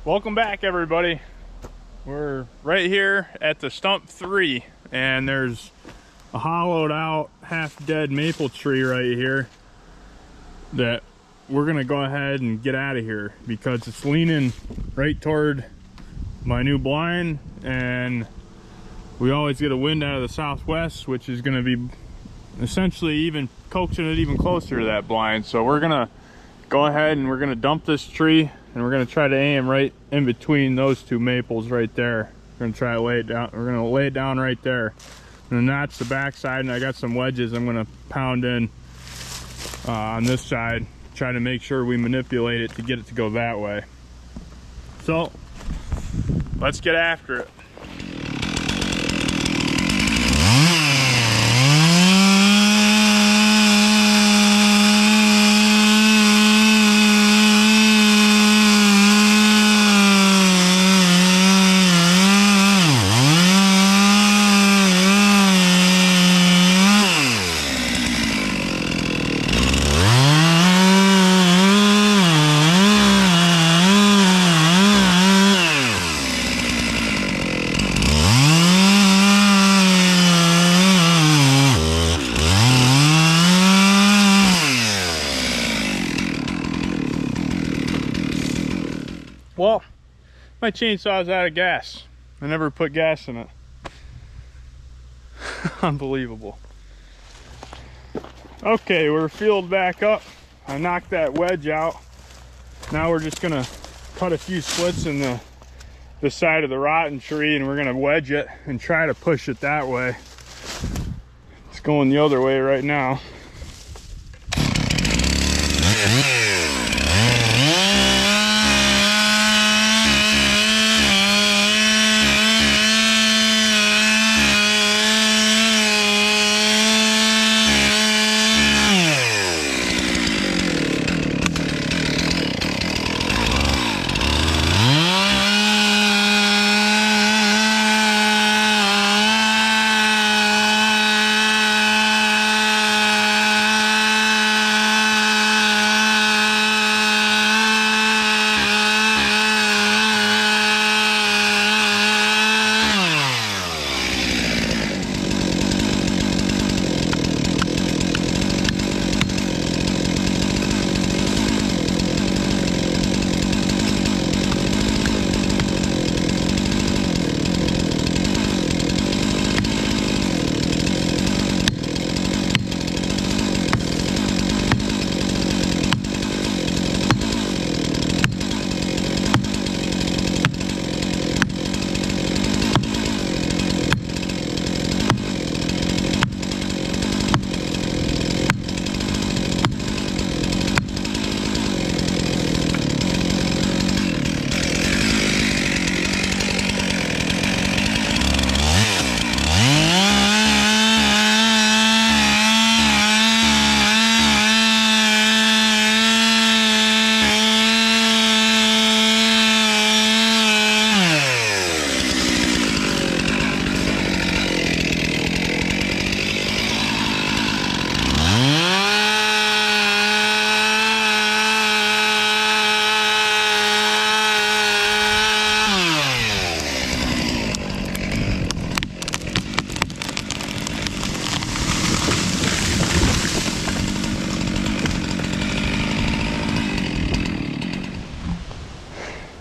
Welcome back, everybody. We're right here at the Stump 3, and there's a hollowed out, half dead maple tree right here that we're gonna go ahead and get out of here because it's leaning right toward my new blind, and we always get a wind out of the southwest, which is gonna be essentially even coaxing it even closer to that blind. So we're gonna go ahead and we're gonna dump this tree, and we're gonna try to aim right in between those two maples right there. We're gonna try to lay it down. We're gonna lay it down right there, and then that's the back side. And I got some wedges I'm gonna pound in on this side, try to make sure we manipulate it to get it to go that way. So let's get after it. Well, my chainsaw's out of gas. I never put gas in it. Unbelievable. Okay, we're filled back up. I knocked that wedge out. Now we're just gonna cut a few slits in the side of the rotten tree, and we're gonna wedge it and try to push it that way. It's going the other way right now.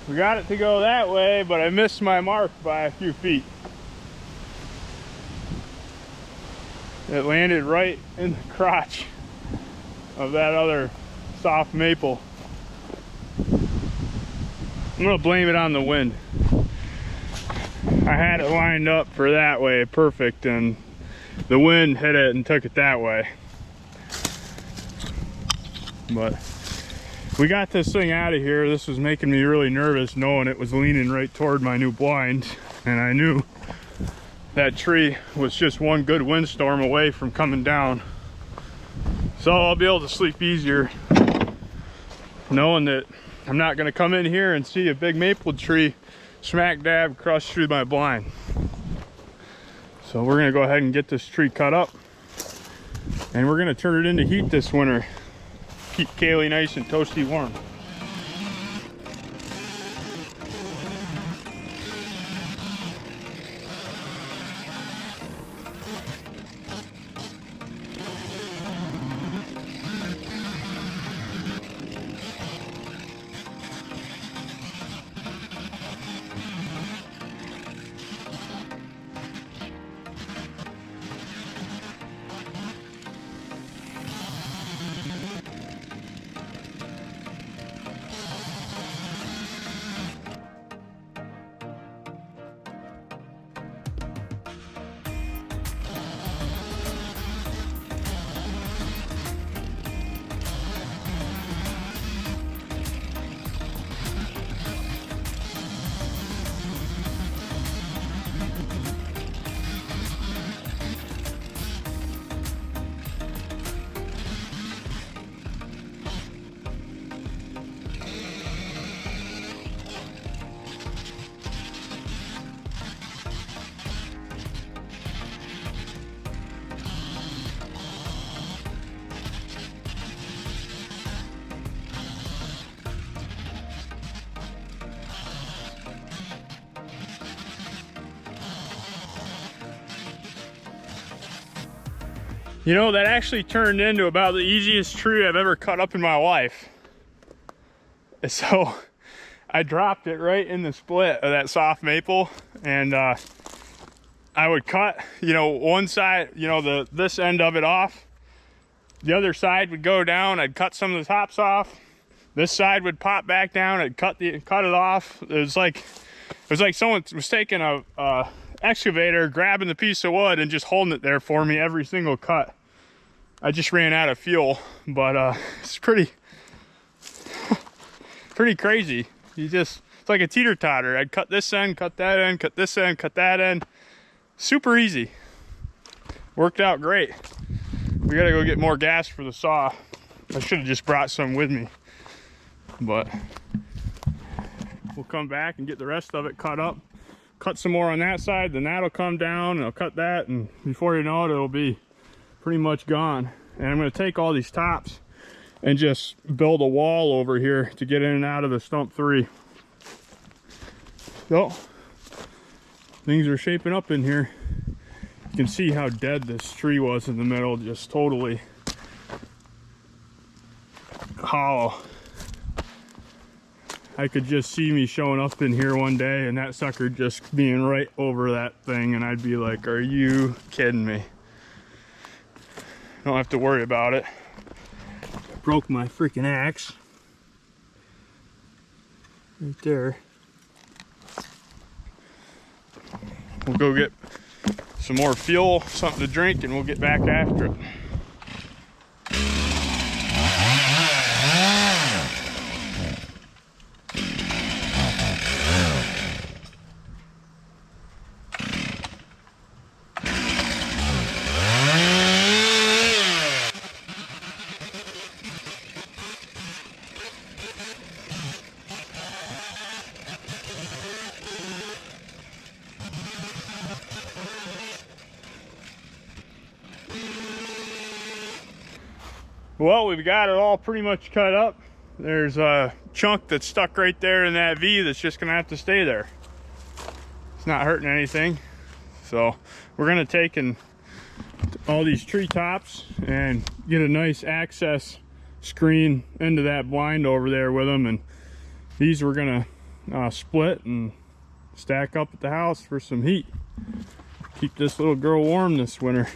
We got it to go that way, but I missed my mark by a few feet. It landed right in the crotch of that other soft maple. I'm gonna blame it on the wind. I had it lined up for that way, perfect, and the wind hit it and took it that way. But we got this thing out of here. This was making me really nervous knowing it was leaning right toward my new blind, and I knew that tree was just one good windstorm away from coming down. So I'll be able to sleep easier knowing that I'm not going to come in here and see a big maple tree smack dab crushed through my blind. So we're going to go ahead and get this tree cut up, and we're going to turn it into heat this winter. Keep Kaylee nice and toasty warm. You know, that actually turned into about the easiest tree I've ever cut up in my life. So I dropped it right in the split of that soft maple, and I would cut, you know, one side, you know, this end of it off. The other side would go down. I'd cut some of the tops off. This side would pop back down. I'd cut it off. It was like someone was taking a excavator, grabbing the piece of wood and just holding it there for me every single cut. I just ran out of fuel, but it's pretty crazy. It's like a teeter-totter. I'd cut this end, cut that end, cut this end, cut that end. Super easy. Worked out great. We gotta go get more gas for the saw. I should have just brought some with me, but we'll come back and get the rest of it cut up. Cut some more on that side, then that'll come down, and I'll cut that, and before you know it, it'll be pretty much gone. And I'm gonna take all these tops and just build a wall over here to get in and out of the Stump 3. So, things are shaping up in here. You can see how dead this tree was in the middle, just totally hollow. I could just see me showing up in here one day and that sucker just being right over that thing, and I'd be like, are you kidding me? Don't have to worry about it. Broke my freaking axe right there. We'll go get some more fuel, something to drink, and we'll get back after it. Well, we've got it all pretty much cut up. There's a chunk that's stuck right there in that V that's just gonna have to stay there. It's not hurting anything. So we're gonna take all these tree tops and get a nice access screen into that blind over there with them, and these we're gonna split and stack up at the house for some heat. Keep this little girl warm this winter.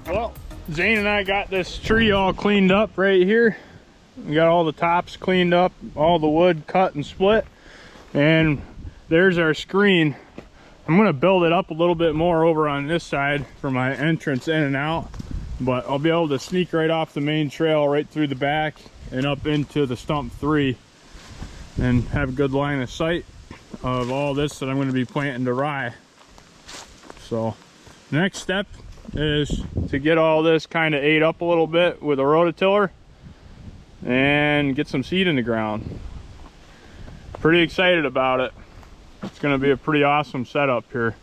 Well, Zane and I got this tree all cleaned up right here. We got all the tops cleaned up, all the wood cut and split, and there's our screen. I'm gonna build it up a little bit more over on this side for my entrance in and out, but I'll be able to sneak right off the main trail right through the back and up into the Stump 3 and have a good line of sight of all this that I'm going to be planting to rye. So next step is to get all this kind of ate up a little bit with a rototiller and get some seed in the ground. Pretty excited about it. It's going to be a pretty awesome setup here.